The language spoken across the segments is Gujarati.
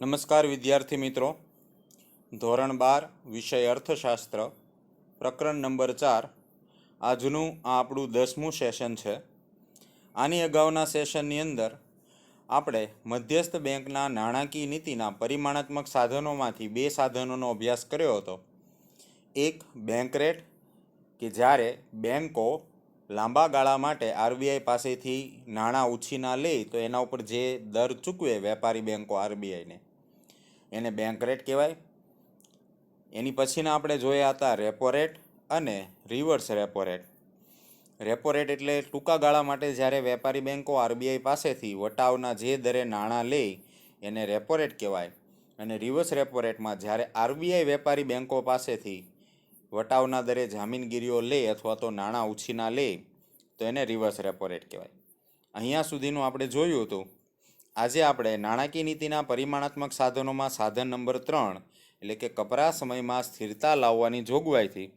નમસ્કાર વિદ્યાર્થી મિત્રો. ધોરણ 12 વિષય અર્થશાસ્ત્ર પ્રકરણ નંબર 4. આજનું આ આપણું 10મું સેશન છે. આની અગાઉના સેશનની અંદર આપણે મધ્યસ્થ બેંકના નાણાકીય નીતિના પરિમાણાત્મક સાધનોમાંથી બે સાધનોનો અભ્યાસ કર્યો હતો. એક બેંક રેટ, કે જ્યારે બેંકો લાંબા ગાળા માટે આરબીઆઈ પાસેથી નાણાં ઉછીના લે તો એના ઉપર જે દર ચૂકવે વેપારી બેંકો આરબીઆઈને, એને બેંક રેટ કહેવાય. એની પછીના આપણે જોયા હતા રેપો રેટ અને reverse repo rate. Repo rate એટલે ટૂંકા ગાળા માટે જ્યારે વેપારી બેંકો આરબીઆઈ પાસેથી વટાવના જે દરે નાણાં લે એને રેપો રેટ કહેવાય. અને રિવર્સ રેપો રેટમાં જ્યારે આરબીઆઈ વેપારી બેંકો પાસેથી વટાવના દરે જામીનગીરીઓ લે અથવા તો નાણાં ઉછીના લે તો એને રિવર્સ રેપો રેટ કહેવાય. અહીંયા સુધીનું આપણે જોયું હતું. આજે આપણે નાણાકીય નીતિના પરિમાણાત્મક સાધનોમાં સાધન નંબર 3 એટલે કે કપરા સમયમાં સ્થિરતા લાવવાની જોગવાઈથી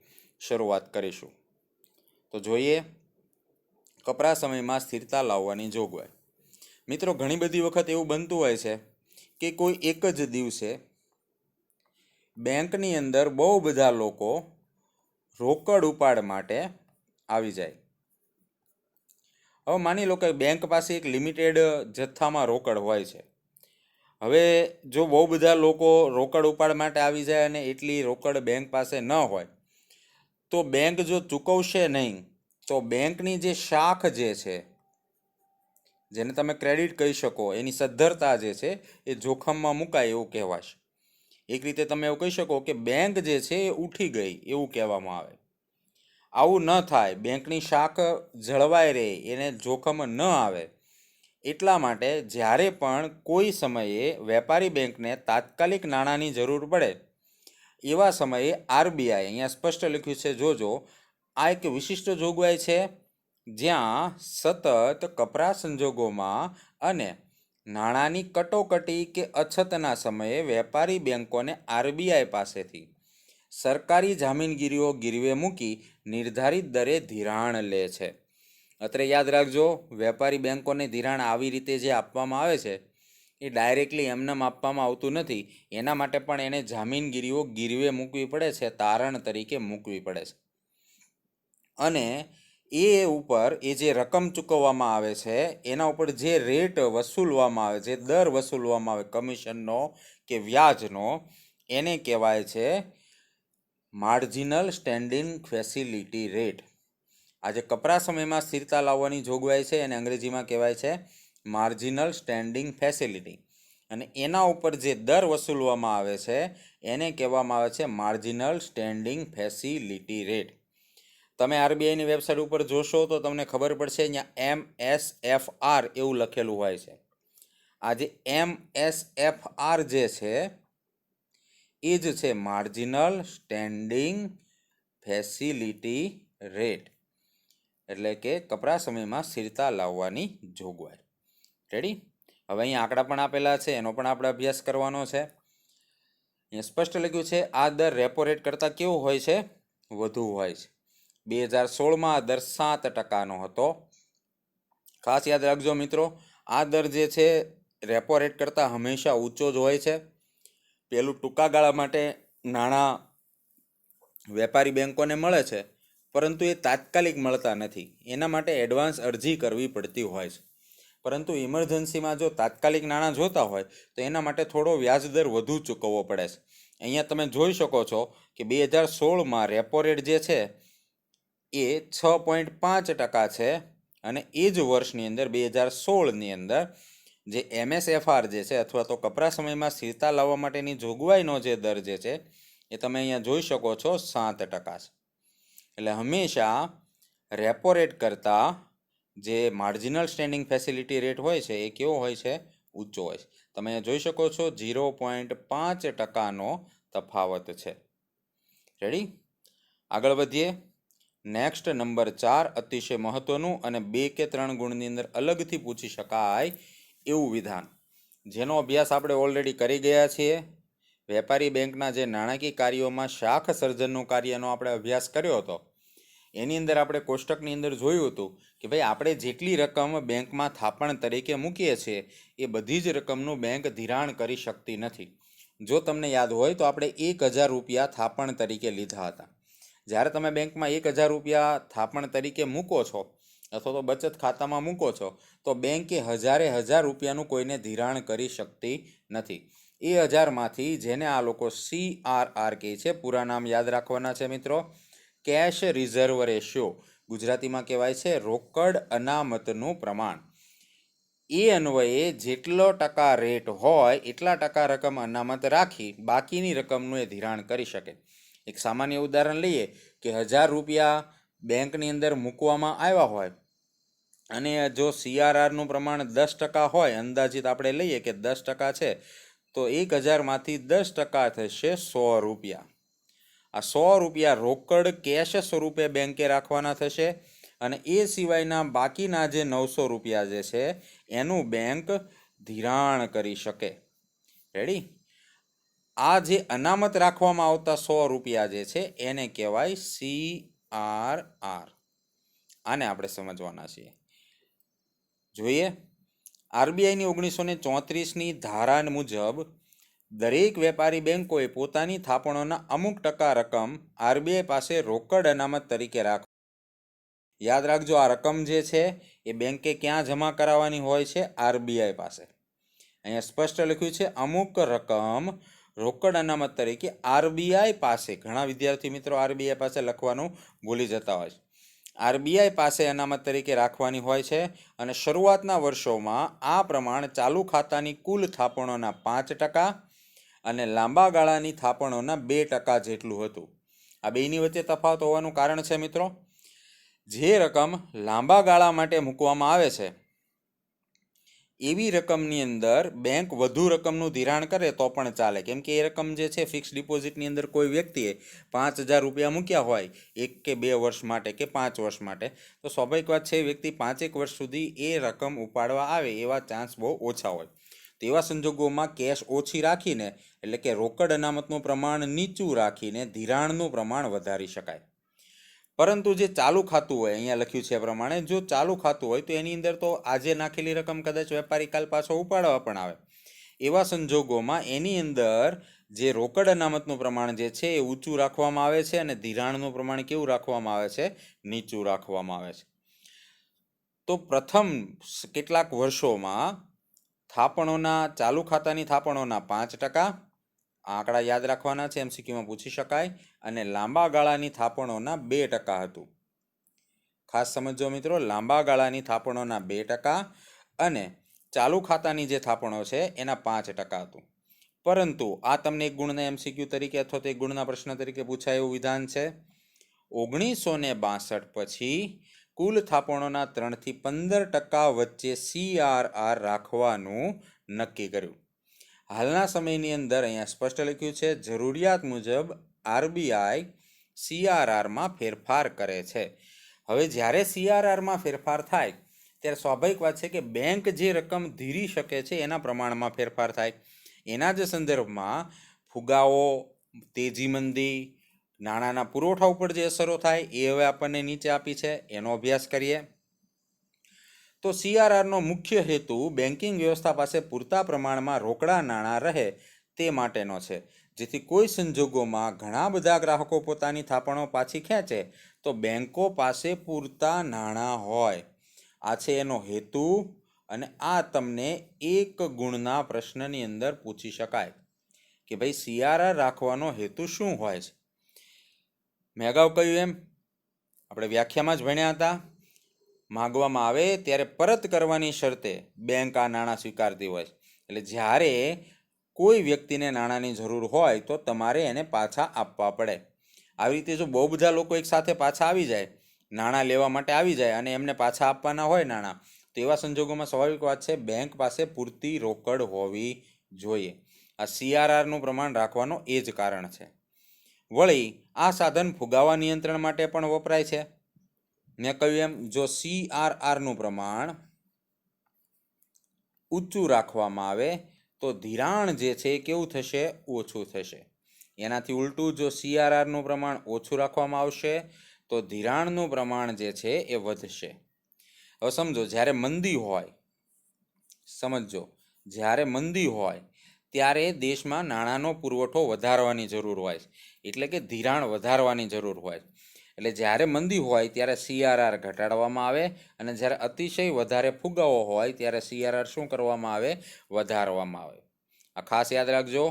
શરૂઆત કરીશું. તો જોઈએ કપરા સમયમાં સ્થિરતા લાવવાની જોગવાઈ. મિત્રો, ઘણી બધી વખત એવું બનતું હોય છે કે કોઈ એક જ દિવસે બેંકની અંદર બહુ બધા લોકો રોકડ ઉપાડ માટે આવી જાય. હવે માની લો કે બેંક પાસે એક લિમિટેડ જથ્થામાં રોકડ હોય છે. હવે જો બહુ બધા લોકો રોકડ ઉપાડ માટે આવી જાય અને એટલી રોકડ બેંક પાસે ન હોય તો બેંક જો ચૂકવશે નહીં તો બેંકની જે શાખ જે છે, જેને તમે ક્રેડિટ કહી શકો, એની સદ્ધરતા જે છે એ જોખમમાં મુકાય એવું કહેવાશે. એક રીતે તમે એવું કહી શકો કે બેંક જે છે એ ઉઠી ગઈ એવું કહેવામાં આવે. આવું ન થાય, બેંકની શાખ જળવાઈ રહે, એને જોખમ ન આવે, એટલા માટે જ્યારે પણ કોઈ સમયે વેપારી બેંકને તાત્કાલિક નાણાંની જરૂર પડે એવા સમયે આરબીઆઈ, અહીંયા સ્પષ્ટ લખ્યું છે જોજો, આ એક વિશિષ્ટ જોગવાઈ છે જ્યાં સતત કપરા સંજોગોમાં અને નાણાંની કટોકટી કે અછતના સમયે વેપારી બેંકોને આરબીઆઈ પાસેથી સરકારી જામીનગીરીઓ ગીરવે મૂકી નિર્ધારિત દરે ધિરાણ લે છે. અત્રે યાદ રાખજો, વેપારી બેંકોને ધિરાણ આવી રીતે જે આપવામાં આવે છે એ ડાયરેક્ટલી એમનેમ આપવામાં આવતું નથી. એના માટે પણ એને જામીનગીરીઓ ગીરવે મૂકવી પડે છે, તારણ તરીકે મૂકવી પડે છે. અને એ ઉપર એ જે રકમ ચૂકવવામાં આવે છે એના ઉપર જે રેટ વસૂલવામાં આવે, જે દર વસૂલવામાં આવે કમિશનનો કે વ્યાજનો, એને કહેવાય છે માર્જિનલ સ્ટેન્ડિંગ ફેસિલિટી રેટ. આજે કપરા સમયમાં સ્થિરતા લાવવાની જોગવાઈ છે એને અંગ્રેજીમાં કહેવાય છે માર્જિનલ સ્ટેન્ડિંગ ફેસિલિટી. અને એના ઉપર જે દર વસૂલવામાં આવે છે એને કહેવામાં આવે છે માર્જિનલ સ્ટેન્ડિંગ ફેસિલિટી રેટ. તમે આરબીઆઈની વેબસાઇટ ઉપર જોશો તો તમને ખબર પડશે, અહીંયા MSFR એવું લખેલું હોય છે. આ જે MSFR જે છે એ જ છે માર્જિનલ સ્ટેન્ડિંગ ફેસિલિટી રેટ, એટલે કે કપરા સમયમાં સ્થિરતા લાવવાની જોગવાઈ. રેડી? હવે અહીં આંકડા પણ આપેલા છે, એનો પણ આપણે અભ્યાસ કરવાનો છે. અહીંયા સ્પષ્ટ લખ્યું છે આ દર રેપો રેટ કરતાં કેવો હોય છે? વધુ હોય છે. 2016માં આ દર 7% હતો. ખાસ યાદ રાખજો મિત્રો, આ દર જે છે રેપો રેટ કરતાં હંમેશા ઊંચો જ હોય છે. પેલું ટૂંકા ગાળા માટે નાણાં વેપારી બેંકોને મળે છે, પરંતુ એ તાત્કાલિક મળતા નથી. એના માટે એડવાન્સ અરજી કરવી પડતી હોય છે. પરંતુ ઇમરજન્સીમાં જો તાત્કાલિક નાણાં જોતા હોય તો એના માટે થોડો વ્યાજદર વધુ ચૂકવવો પડે છે. અહીંયા તમે જોઈ શકો છો કે 2016માં રેપો રેટ જે છે એ 6.5% છે. અને એ જ વર્ષની અંદર 2016ની અંદર જે MSFR જે છે અથવા તો કપરા સમયમાં સ્થિરતા લાવવા માટેની જોગવાઈનો જે દર જે છે એ તમે અહીંયા જોઈ શકો છો 7% છે. એટલે હંમેશા રેપો રેટ કરતાં જે માર્જિનલ સ્ટેન્ડિંગ ફેસિલિટી રેટ હોય છે એ કેવો હોય છે? ઊંચો હોય છે. તમે અહીંયા જોઈ શકો છો 0.5%નો તફાવત છે. રેડી? આગળ વધીએ. નેક્સ્ટ નંબર 4 અતિશય મહત્વનું અને 2 કે 3 ગુણની અંદર અલગથી પૂછી શકાય એવું વિધાન, જેનો અભ્યાસ આપણે ઓલરેડી કરી ગયા છીએ. વેપારી બેંકના જે નાણાકીય કાર્યોમાં શાખ સર્જનનું કાર્યનો આપણે અભ્યાસ કર્યો હતો એની અંદર આપણે કોષ્ટકની અંદર જોયું હતું કે ભાઈ આપણે જેટલી રકમ બેંકમાં થાપણ તરીકે મૂકીએ છીએ એ બધી જ રકમનું બેંક ધિરાણ કરી શકતી નથી. જો તમને યાદ હોય તો આપણે 1000 રૂપિયા થાપણ તરીકે લીધા હતા. જ્યારે તમે બેંકમાં 1000 રૂપિયા થાપણ તરીકે મૂકો છો અથવા તો બચત ખાતામાં મૂકો છો તો બેંકે હજાર રૂપિયાનું કોઈને ધિરાણ કરી શકતી નથી. એ 1000માંથી જેને આ લોકો CRR કહે છે, પૂરા નામ યાદ રાખવાના છે મિત્રો, કેશ રિઝર્વ રેશિયો, ગુજરાતીમાં કહેવાય છે રોકડ અનામતનું પ્રમાણ. એ અન્વયે જેટલો ટકા રેટ હોય એટલા ટકા રકમ અનામત રાખી બાકીની રકમનું એ ધિરાણ કરી શકે. એક સામાન્ય ઉદાહરણ લઈએ કે 1000 રૂપિયા બેંકની અંદર મૂકવામાં આવ્યા હોય અને જો CRRનું પ્રમાણ 10% હોય, અંદાજિત આપણે લઈએ કે 10% છે, તો 1000માંથી 10% થશે 100 રૂપિયા. આ 100 રૂપિયા રોકડ કેશ સ્વરૂપે બેંકે રાખવાના થશે અને એ સિવાયના બાકીના જે 900 રૂપિયા જે છે એનું બેંક ધિરાણ કરી શકે. રેડી? આ જે અનામત રાખવામાં આવતા 100 રૂપિયા જે છે એને કહેવાય CRR. આને આપણે સમજવાના છીએ. જોઈએ, RBIની 1934ની ધારા મુજબ દરેક વેપારી બેંકોએ પોતાની થાપણોના અમુક ટકા રકમ RBI પાસે રોકડ અનામત તરીકે રાખવી. યાદ રાખજો, આ રકમ જે છે એ બેંકે ક્યાં જમા કરાવવાની હોય છે? RBI પાસે. અહીંયા સ્પષ્ટ લખ્યું છે અમુક રકમ રોકડ અનામત તરીકે RBI પાસે. ઘણા વિદ્યાર્થી મિત્રો RBI પાસે લખવાનું ભૂલી જતા હોય છે. RBI પાસે અનામત તરીકે રાખવાની હોય છે અને શરૂઆતના વર્ષોમાં આ પ્રમાણ ચાલુ ખાતાની કુલ થાપણોના 5% અને લાંબા ગાળાની થાપણોના 2% જેટલું હતું. આ બેની વચ્ચે તફાવત હોવાનું કારણ છે મિત્રો, જે રકમ લાંબા ગાળા માટે મૂકવામાં આવે છે એવી રકમની અંદર બેંક વધુ રકમનું ધિરાણ કરે તો પણ ચાલે, કેમ કે એ રકમ જે છે ફિક્સ ડિપોઝિટની અંદર કોઈ વ્યક્તિએ 5000 રૂપિયા મૂક્યા હોય 1 કે 2 વર્ષ માટે કે 5 વર્ષ માટે, તો સ્વાભાવિક વાત છે એ વ્યક્તિ 5 વર્ષ સુધી એ રકમ ઉપાડવા આવે એવા ચાન્સ બહુ ઓછા હોય. તેવા સંજોગોમાં કેશ ઓછી રાખીને, એટલે કે રોકડ અનામતનું પ્રમાણ નીચું રાખીને ધિરાણનું પ્રમાણ વધારી શકાય. પરંતુ જે ચાલુ ખાતું હોય, અહીંયા લખ્યું છે એ પ્રમાણે, જો ચાલુ ખાતું હોય તો એની અંદર તો આજે નાખેલી રકમ કદાચ વેપારી કાલ પાછો ઉપાડવા પણ આવે. એવા સંજોગોમાં એની અંદર જે રોકડ અનામતનું પ્રમાણ જે છે એ ઊંચું રાખવામાં આવે છે અને ધિરાણનું પ્રમાણ કેવું રાખવામાં આવે છે? નીચું રાખવામાં આવે છે. તો પ્રથમ કેટલાક વર્ષોમાં થાપણોના, ચાલુ ખાતાની થાપણોના 5%, આંકડા યાદ રાખવાના છે, MCQમાં પૂછી શકાય, અને લાંબા ગાળાની થાપણોના 2% હતું. ખાસ સમજો મિત્રો, લાંબા ગાળાની થાપણોના 2% અને ચાલુ ખાતાની જે થાપણો છે એના 5% હતું. પરંતુ આ તમને એક ગુણના MCQ તરીકે અથવા તો એક ગુણના પ્રશ્ન તરીકે પૂછાય એવું વિધાન છે. 1962 પછી કુલ થાપણોના 3 થી 15% વચ્ચે CRR રાખવાનું નક્કી કર્યું. હાલના સમયની અંદર અહીંયા સ્પષ્ટ લખ્યું છે જરૂરિયાત મુજબ RBI CRRમાં ફેરફાર કરે છે. હવે જ્યારે CRRમાં ફેરફાર થાય ત્યારે સ્વાભાવિક વાત છે કે બેંક જે રકમ ધીરી શકે છે એના પ્રમાણમાં ફેરફાર થાય. એના જ સંદર્ભમાં ફુગાવો, તેજી મંદી, નાણાંના પુરવઠા ઉપર જે અસરો થાય એ હવે આપણને નીચે આપી છે, એનો અભ્યાસ કરીએ. તો CRRનો મુખ્ય હેતુ બેન્કિંગ વ્યવસ્થા પાસે પૂરતા પ્રમાણમાં રોકડા નાણાં રહે તે માટેનો છે, જેથી કોઈ સંજોગોમાં ઘણા બધા ગ્રાહકો પોતાની થાપણો પાછી ખેંચે તો બેંકો પાસે પૂરતા નાણાં હોય. આ છે એનો હેતુ, અને આ તમને એક ગુણના પ્રશ્નની અંદર પૂછી શકાય કે ભાઈ CRR રાખવાનો હેતુ શું હોય છે. મેં અગાઉ કહ્યું એમ, આપણે વ્યાખ્યામાં જ ભણ્યા હતા, માગવામાં આવે ત્યારે પરત કરવાની શરતે બેંક આ નાણાં સ્વીકારતી હોય. એટલે જ્યારે કોઈ વ્યક્તિને નાણાંની જરૂર હોય તો તમારે એને પાછા આપવા પડે. આવી રીતે જો બહુ બધા લોકો એક સાથે પાછા આવી જાય, નાણાં લેવા માટે આવી જાય અને એમને પાછા આપવાના હોય નાણાં, તો એવા સંજોગોમાં સ્વાભાવિક વાત છે બેંક પાસે પૂરતી રોકડ હોવી જોઈએ. આ CRRનું પ્રમાણ રાખવાનો એ જ કારણ છે. વળી આ સાધન ફુગાવા નિયંત્રણ માટે પણ વપરાય છે. મેં કહ્યું એમ, જો CRRનું પ્રમાણ ઊંચું રાખવામાં આવે તો ધિરાણ જે છે એ કેવું થશે? ઓછું થશે. એનાથી ઉલટું જો CRRનું પ્રમાણ ઓછું રાખવામાં આવશે તો તો ધિરાણનું પ્રમાણ જે છે એ વધશે. હવે સમજો જ્યારે મંદી હોય, સમજો જ્યારે મંદી હોય ત્યારે દેશમાં નાણાંનો પુરવઠો વધારવાની જરૂર હોય, એટલે કે ધિરાણ વધારવાની જરૂર હોય. એટલે જ્યારે મંદી હોય ત્યારે CRR ઘટાડવામાં આવે, અને જ્યારે અતિશય વધારે ફુગાવો હોય ત્યારે CRR શું કરવામાં આવે? વધારવામાં આવે. આ ખાસ યાદ રાખજો.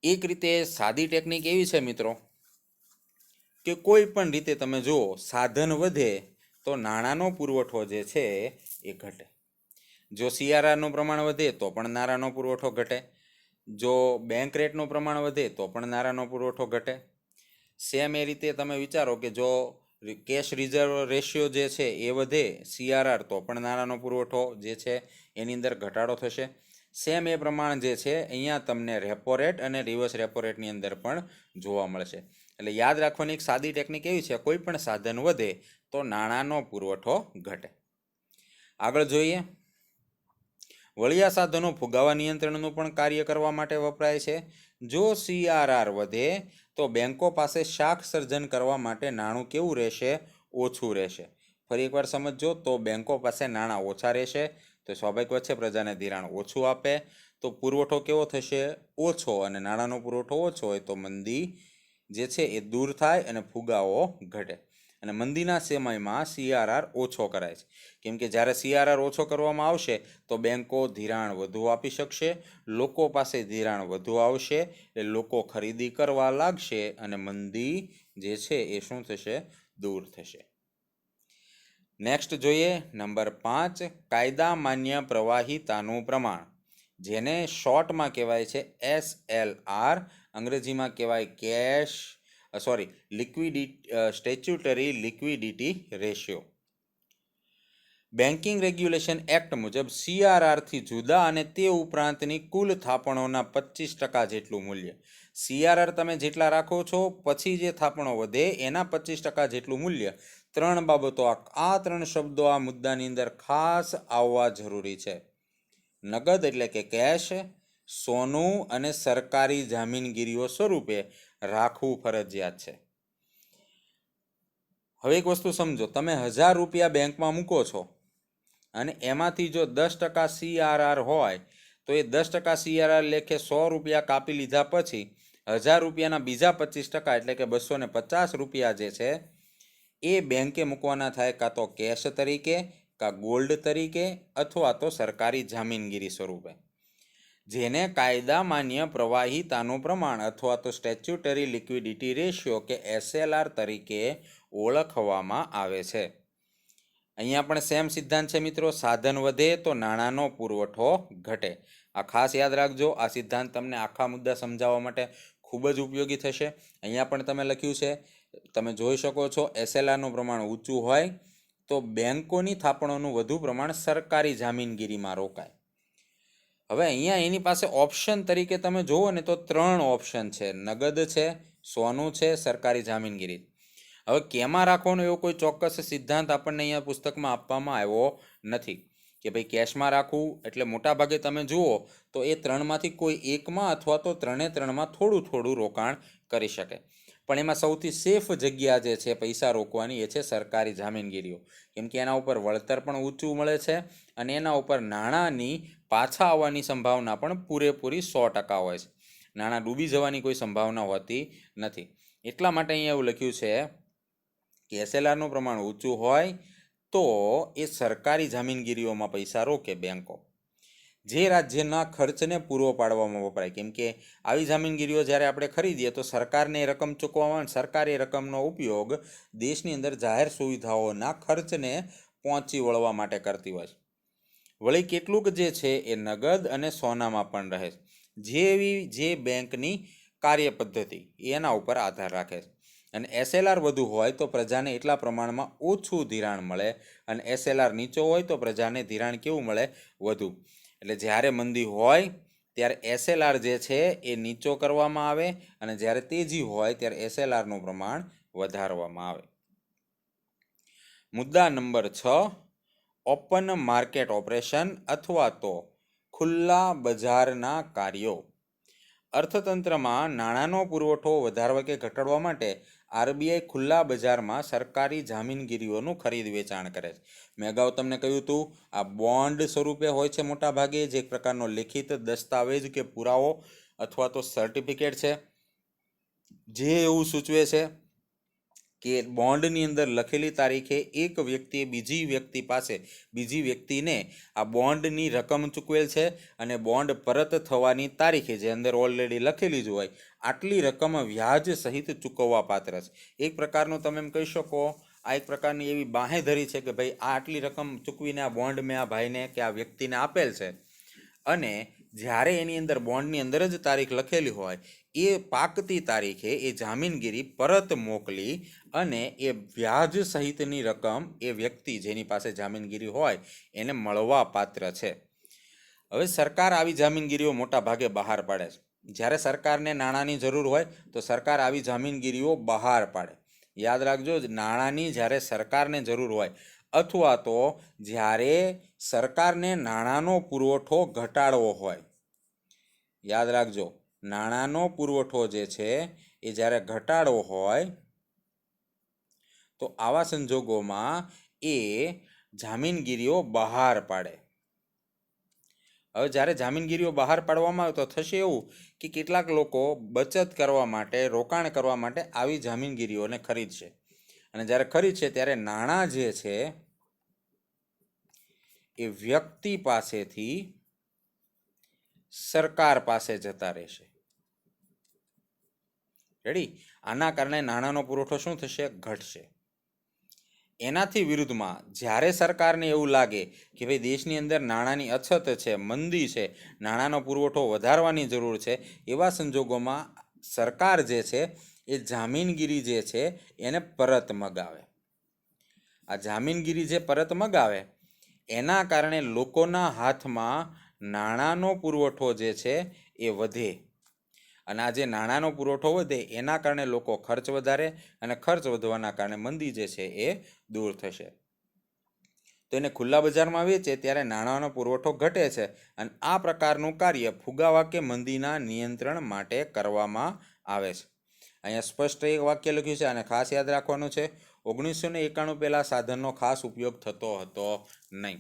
એક રીતે સાદી ટેકનિક એવી છે મિત્રો કે કોઈ પણ રીતે તમે જુઓ, સાધન વધે તો નાણાંનો પુરવઠો જે છે એ ઘટે. જો CRRનું પ્રમાણ વધે તો પણ નાણાંનો પુરવઠો ઘટે. જો બેંક રેટનું પ્રમાણ વધે તો પણ નાણાંનો પુરવઠો ઘટે. સેમ એ રીતે તમે વિચારો કે જો કેશ રિઝર્વ રેશિયો જે છે એ વધે, CRR, તો પણ નાણાંનો પુરવઠો જે છે એની અંદર ઘટાડો થશે. સેમ એ પ્રમાણ જે છે અહીંયા તમને રેપો રેટ અને રિવર્સ રેપો રેટની અંદર પણ જોવા મળશે. એટલે યાદ રાખવાની એક સાદી ટેકનિક એવી છે, કોઈ પણ સાધન વધે તો નાણાંનો પુરવઠો ઘટે. આગળ જોઈએ, વળિયા સાધનો ફુગાવા નિયંત્રણનું પણ કાર્ય કરવા માટે વપરાય છે. જો CRR વધે તો બેંકો પાસે શાખ સર્જન કરવા માટે નાણું કેવું રહેશે? ઓછું રહેશે. ફરી એકવાર સમજો, તો બેંકો પાસે નાણાં ઓછા રહેશે તો સ્વાભાવિક વાત છે પ્રજાને ધિરાણ ઓછું આપે, તો પુરવઠો કેવો થશે? ઓછો. અને નાણાંનો પુરવઠો ઓછો હોય તો મંદી જે છે એ દૂર થાય અને ફુગાવો ઘટે. અને મંદીના સમયમાં CRR ઓછો કરાય છે, કેમ કે જ્યારે CRR ઓછો કરવામાં આવશે તો બેંકો ધિરાણ વધુ આપી શકશે, લોકો પાસે ધિરાણ વધુ આવશે, એટલે લોકો ખરીદી કરવા લાગશે અને મંદી જે છે એ શું થશે? દૂર થશે. નેક્સ્ટ જોઈએ નંબર 5, કાયદા માન્ય પ્રવાહિતાનું પ્રમાણ, જેને શોર્ટમાં કહેવાય છે SLR, અંગ્રેજીમાં કહેવાય statutory liquidity ratio. Banking regulation act મુજબ CRRથી જુદા અને તે ઉપરાંતની કુલ થાપણોના 25% જેટલું મૂલ્ય. CRR તમે જેટલા રાખો છો પછી જે થાપણો વધે એના 25% જેટલું મૂલ્ય. 3 બાબતો, આ 3 શબ્દો આ મુદ્દાની અંદર ખાસ આવવા જરૂરી છે. નગદ એટલે કે કેશ, સોનું અને સરકારી જામીનગીરીઓ સ્વરૂપે રાખવું ફરજિયાત છે. હવે એક વસ્તુ સમજો, તમે 1000 રૂપિયા બેંકમાં મૂકો છો અને એમાંથી જો 10% CRR હોય તો એ 10% CRR લેખે 100 રૂપિયા કાપી લીધા પછી 1000 રૂપિયાના બીજા 25% એટલે કે 250 રૂપિયા જે છે એ બેંકે મૂકવાના થાય, કાં તો કેશ તરીકે, કાં ગોલ્ડ તરીકે, અથવા તો સરકારી જામીનગીરી સ્વરૂપે, જેને કાયદા માન્ય પ્રવાહિતાનું પ્રમાણ અથવા તો સ્ટેચ્યુટરી લિક્વિડિટી રેશિયો કે SLR તરીકે ઓળખવામાં આવે છે. અહીંયા પણ સેમ સિદ્ધાંત છે મિત્રો. સાધન વધે તો નાણાંનો પુરવઠો ઘટે. આ ખાસ યાદ રાખજો. આ સિદ્ધાંત તમને આખા મુદ્દા સમજાવવા માટે ખૂબ જ ઉપયોગી થશે. અહીંયા પણ તમે લખ્યું છે, તમે જોઈ શકો છો, SLRનું પ્રમાણ ઊંચું હોય તો બેંકોની થાપણોનું વધુ પ્રમાણ સરકારી જામીનગીરીમાં રોકાય. હવે અહીંયા એની પાસે ઓપ્શન તરીકે તમે જુઓ ને તો 3 ઓપ્શન છે. નગદ છે, સોનું છે, સરકારી જામીનગીરી. હવે કેમાં રાખવાનો એવો કોઈ ચોક્કસ સિદ્ધાંત આપણને અહીંયા પુસ્તકમાં આપવામાં આવ્યો નથી કે ભાઈ કેશમાં રાખવું. એટલે મોટાભાગે તમે જુઓ તો એ 3માંથી કોઈ એકમાં અથવા તો 3માં થોડું રોકાણ કરી શકે. પણ એમાં સૌથી સેફ જગ્યા જે છે પૈસા રોકવાની એ છે સરકારી જામીનગીરીઓ, કેમ કે એના ઉપર વળતર પણ ઊંચું મળે છે અને એના ઉપર નાણાંની પાછા આવવાની સંભાવના પણ પૂરેપૂરી 100% હોય છે. નાણાં ડૂબી જવાની કોઈ સંભાવના હોતી નથી. એટલા માટે અહીંયા એવું લખ્યું છે કે SLRનું પ્રમાણ ઊંચું હોય તો એ સરકારી જામીનગીરીઓમાં પૈસા રોકે બેંકો, જે રાજ્યના ખર્ચને પૂરો પાડવામાં વપરાય. કેમ કે આવી જામીનગીરીઓ જ્યારે આપણે ખરીદીએ તો સરકારને રકમ ચૂકવવામાં, સરકાર એ રકમનો ઉપયોગ દેશની અંદર જાહેર સુવિધાઓના ખર્ચને પહોંચી વળવા માટે કરતી હોય છે. વળી કેટલુંક જે છે એ નગદ અને સોનામાં પણ રહે છે, જે બેંકની કાર્યપદ્ધતિ એના ઉપર આધાર રાખે છે. અને SLR વધુ હોય તો પ્રજાને એટલા પ્રમાણમાં ઓછું ધિરાણ મળે, અને SLR નીચો હોય તો પ્રજાને ધિરાણ કેવું મળે? વધુ. એટલે જ્યારે મંદી હોય ત્યારે SLR જે છે એ નીચો કરવામાં આવે, અને જ્યારે તેજી હોય ત્યારે SLRનું પ્રમાણ વધારવામાં આવે. મુદ્દા નંબર 6, ઓપન માર્કેટ ઓપરેશન અથવા તો ખુલ્લા બજારના કાર્યો. અર્થતંત્રમાં નાણાંનો પુરવઠો વધારવા કે ઘટાડવા માટે આરબીઆઈ ખુલ્લા બજારમાં સરકારી જામીનગીરીઓનું ખરીદ વેચાણ કરે છે. મેં અગાઉ તમને કહ્યું હતું, આ બોન્ડ સ્વરૂપે હોય છે મોટા ભાગે, જે એક પ્રકારનો લેખિત દસ્તાવેજ કે પુરાવો અથવા તો સર્ટિફિકેટ છે, જે એવું સૂચવે છે કે બોન્ડની અંદર લખેલી તારીખે એક વ્યક્તિએ બીજી વ્યક્તિને આ બોન્ડની રકમ ચૂકવેલ છે અને બોન્ડ પરત થવાની તારીખે જે અંદર ઓલરેડી લખેલી જ હોય આટલી રકમ વ્યાજ સહિત ચૂકવવા પાત્ર છે. એક પ્રકારનું તમે એમ કહી શકો, આ એક પ્રકારની એવી બાંહેધરી છે કે ભાઈ આ આટલી રકમ ચૂકવીને આ બોન્ડ મેં આ ભાઈને કે આ વ્યક્તિને આપેલ છે, અને જ્યારે એની અંદર બોન્ડની અંદર જ તારીખ લખેલી હોય એ પાકતી તારીખે એ જામીનગીરી પરત મોકલી અને એ વ્યાજ સહિતની રકમ એ વ્યક્તિ જેની પાસે જામીનગીરી હોય એને મળવા પાત્ર છે. હવે સરકાર આવી જામીનગીરીઓ મોટા ભાગે બહાર પાડે છે. જ્યારે સરકારને નાણાંની જરૂર હોય તો સરકાર આવી જામીનગીરીઓ બહાર પાડે. યાદ રાખજો, નાણાંની જ્યારે સરકારને જરૂર હોય અથવા તો જ્યારે સરકારને નાણાંનો પુરવઠો ઘટાડવો હોય, યાદ રાખજો, નાણાંનો પુરવઠો જે છે એ જ્યારે ઘટાડવો હોય તો આવા સંજોગોમાં એ જામીનગીરીઓ બહાર પાડે. હવે જ્યારે જામીનગીરીઓ બહાર પાડવામાં આવે તો થશે એવું કે કેટલાક લોકો બચત કરવા માટે, રોકાણ કરવા માટે આવી જામીનગીરીઓને ખરીદશે, અને જ્યારે ખરીદશે ત્યારે નાણાં જે છે એ વ્યક્તિ પાસેથી સરકાર પાસે જતા રહેશે. રેડી? આના કારણે નાણાંનો પુરવઠો શું થશે? ઘટશે. એનાથી વિરુદ્ધમાં જ્યારે સરકારને એવું લાગે કે ભાઈ દેશની અંદર નાણાંની અછત છે, મંદી છે, નાણાંનો પુરવઠો વધારવાની જરૂર છે, એવા સંજોગોમાં સરકાર જે છે એ જામીનગીરી જે છે એને પરત મગાવે. આ જામીનગીરી જે પરત મગાવે એના કારણે લોકોના હાથમાં નાણાંનો પુરવઠો જે છે એ વધે, અને આ જે નાણાંનો પુરવઠો વધે એના કારણે લોકો ખર્ચ વધારે, અને ખર્ચ વધવાના કારણે મંદી જે છે એ દૂર થશે. તો એને ખુલ્લા બજારમાં વેચે ત્યારે નાણાંનો પુરવઠો ઘટે છે, અને આ પ્રકારનું કાર્ય ફુગાવા કે મંદીના નિયંત્રણ માટે કરવામાં આવે છે. અહીંયા સ્પષ્ટ એક વાક્ય લખ્યું છે, આને ખાસ યાદ રાખવાનું છે. 1991 પહેલાં સાધનનો ખાસ ઉપયોગ થતો હતો નહીં,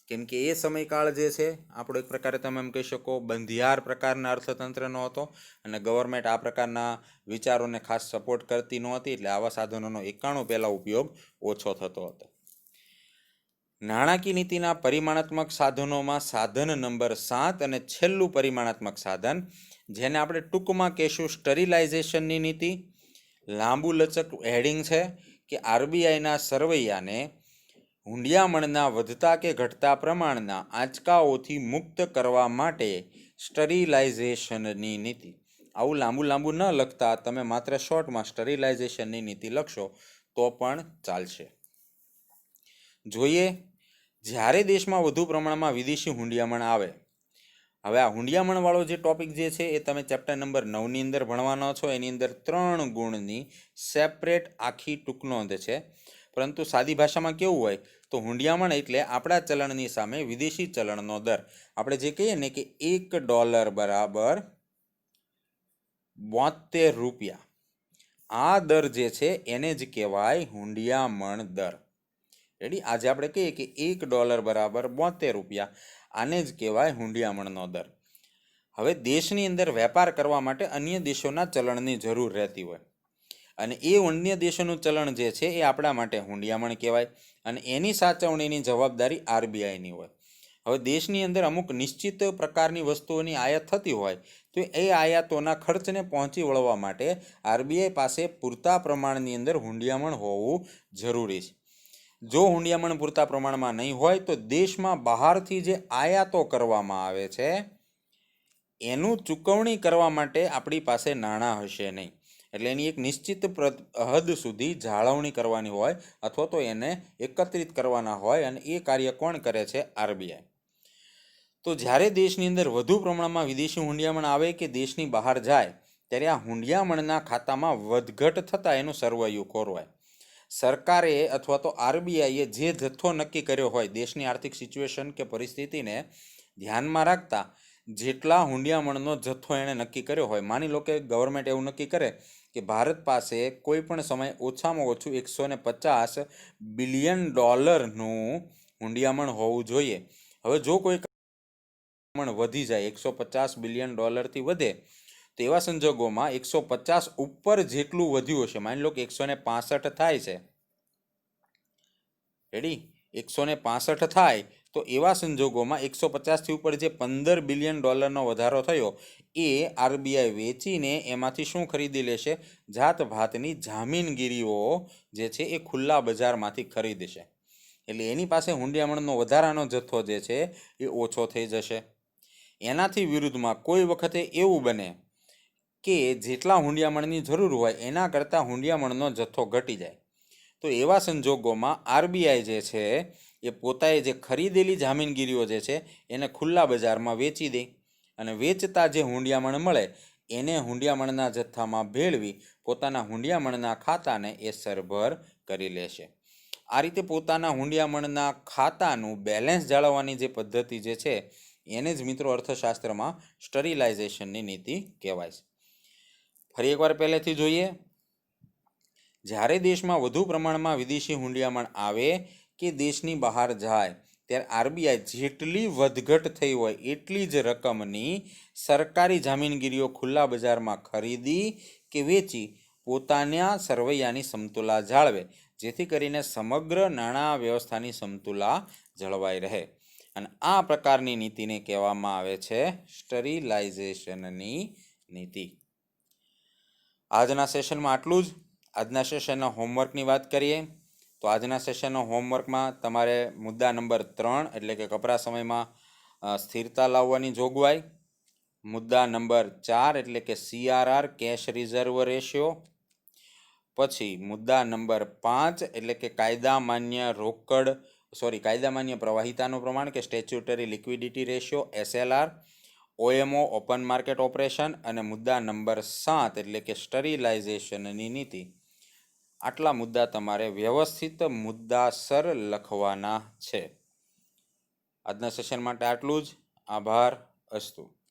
કેમ કે એ સમયકાળ જે છે આપણો એક પ્રકારે તમે એમ કહી શકો બંધિયાર પ્રકારના અર્થતંત્રનો હતો, અને ગવર્મેન્ટ આ પ્રકારના વિચારોને ખાસ સપોર્ટ કરતી નહોતી, એટલે આવા સાધનોનો 91 પહેલાં ઉપયોગ ઓછો થતો હતો. નાણાકીય નીતિના પરિમાણાત્મક સાધનોમાં સાધન નંબર 7 અને છેલ્લું પરિમાણાત્મક સાધન, જેને આપણે ટૂંકમાં કહેશું સ્ટરીલાઇઝેશનની નીતિ. લાંબુ લચક હેડિંગ છે કે આરબીઆઈના સરવૈયાને હુંડિયામણના વધતા કે ઘટતા પ્રમાણના આંચકાઓથી મુક્ત કરવા માટે સ્ટરીલાઇઝેશનની નીતિ. આવું લાંબુ ન લખતા તમે માત્ર શોર્ટમાં સ્ટરીલાઇઝેશનની નીતિ લખશો તો પણ ચાલશે. જોઈએ, જ્યારે દેશમાં વધુ પ્રમાણમાં વિદેશી હુંડિયામણ આવે. હવે આ હુંડિયામણવાળો જે ટોપિક જે છે એ તમે ચેપ્ટર નંબર 9ની અંદર ભણવાનો છો. એની અંદર 3 ગુણની સેપરેટ આખી ટૂંકનોંધ છે. પરંતુ સાદી ભાષામાં કેવું હોય તો હુંડિયામણ એટલે આપણા ચલણની સામે વિદેશી ચલણનો દર. આપણે જે કહીએ ને કે $1 બરાબર 72 રૂપિયા, આ દર જે છે એને જ કહેવાય હુંડિયામણ દર. રેડી? આજે આપણે કહીએ કે $1 બરાબર 72 રૂપિયા, આને જ કહેવાય હુંડિયામણનો દર. હવે દેશની અંદર વેપાર કરવા માટે અન્ય દેશોના ચલણની જરૂર રહેતી હોય, અને એ અન્ય દેશોનું ચલણ જે છે એ આપણા માટે હુંડિયામણ કહેવાય, અને એની સાચવણીની જવાબદારી આરબીઆઈની હોય. હવે દેશની અંદર અમુક નિશ્ચિત પ્રકારની વસ્તુઓની આયાત થતી હોય તો એ આયાતોના ખર્ચને પહોંચી વળવા માટે આરબીઆઈ પાસે પૂરતા પ્રમાણની અંદર હુંડિયામણ હોવું જરૂરી છે. જો હુંડિયામણ પૂરતા પ્રમાણમાં નહીં હોય તો દેશમાં બહારથી જે આયાતો કરવામાં આવે છે એનું ચૂકવણી કરવા માટે આપણી પાસે નાણાં હશે નહીં. એટલે એની એક નિશ્ચિત હદ સુધી જાળવણી કરવાની હોય અથવા તો એને એકત્રિત કરવાના હોય, અને એ કાર્ય કોણ કરે છે? આરબીઆઈ. તો જ્યારે દેશની અંદર વધુ પ્રમાણમાં વિદેશી હુંડિયામણ આવે કે દેશની બહાર જાય ત્યારે આ હુંડિયામણના ખાતામાં વધઘટ થતાં એનું સરવૈયું ખોરવાય. સરકારે અથવા તો આરબીઆઈએ જે જથ્થો નક્કી કર્યો હોય દેશની આર્થિક સિચ્યુએશન કે પરિસ્થિતિને ધ્યાનમાં રાખતા જેટલા હુંડિયામણનો જથ્થો એણે નક્કી કર્યો હોય. માની લો કે ગવર્મેન્ટ એવું નક્કી કરે કે ભારત પાસે કોઈ પણ સમય ઓછામાં ઓછું $150 બિલિયન હુંડિયામણ હોવું જોઈએ. હવે જો કોઈ વધી જાય $150 બિલિયન વધે, તો એવા સંજોગોમાં 150 ઉપર જેટલું વધ્યું હશે, માની લો કે 165 થાય છે, રેડી, 165 થાય, તો એવા સંજોગોમાં 150થી ઉપર જે $15 બિલિયન વધારો થયો એ આરબીઆઈ વેચીને એમાંથી શું ખરીદી લેશે? જાત ભાતની જામીનગીરીઓ જે છે એ ખુલ્લા બજારમાંથી ખરીદશે. એટલે એની પાસે હુંડિયામણનો વધારાનો જથ્થો જે છે એ ઓછો થઈ જશે. એનાથી વિરુદ્ધમાં કોઈ વખતે એવું બને કે જેટલા હુંડિયામણની જરૂર હોય એના કરતાં હુંડિયામણનો જથ્થો ઘટી જાય, તો એવા સંજોગોમાં આરબીઆઈ જે છે એ પોતાએ જે ખરીદેલી જામીનગીરીઓ જે છે એને ખુલ્લા બજારમાં વેચી દે અને વેચતા જે હુંડિયામણ મળે એને હુંડિયામણના જથ્થામાં ભેળવી પોતાના હુંડિયામણના ખાતાને એ સરભર કરી લેશે. આ રીતે પોતાના હુંડિયામણના ખાતાનું બેલેન્સ જાળવવાની જે પદ્ધતિ જે છે એને જ મિત્રો અર્થશાસ્ત્રમાં સ્ટરીલાઇઝેશનની નીતિ કહેવાય છે. ફરી એકવાર પહેલેથી જોઈએ. જ્યારે દેશમાં વધુ પ્રમાણમાં વિદેશી હુંડિયામણ આવે કે દેશની બહાર જાય ત્યારે આરબીઆઈ જેટલી વધઘટ થઈ હોય એટલી જ રકમની સરકારી જામીનગીરીઓ ખુલ્લા બજારમાં ખરીદી કે વેચી પોતાના સરવૈયાની સમતુલા જાળવે, જેથી કરીને સમગ્ર નાણાં વ્યવસ્થાની સમતુલા જળવાઈ રહે. અને આ પ્રકારની નીતિને કહેવામાં આવે છે સ્ટરીલાઇઝેશનની નીતિ. આજના સેશનમાં આટલું જ. આજના સેશનના હોમવર્કની વાત કરીએ તો આજના સેશનના હોમવર્કમાં તમારે મુદ્દા નંબર 3 એટલે કે કપરા સમયમાં સ્થિરતા લાવવાની જોગવાઈ, મુદ્દા નંબર 4 એટલે કે CRR કેશ રિઝર્વ રેશિયો, પછી મુદ્દા નંબર 5 એટલે કે કાયદામાન્ય પ્રવાહિતાનું પ્રમાણ કે statutory liquidity ratio SLR, OMO open market operation અને મુદ્દા નંબર 7 એટલે કે સ્ટરીલાઇઝેશનની નીતિ. આટલા મુદ્દા તમારે વ્યવસ્થિત મુદ્દાસર લખવાના છે. આજના સેશન માટે આટલું જ. આભાર. અસ્તુ.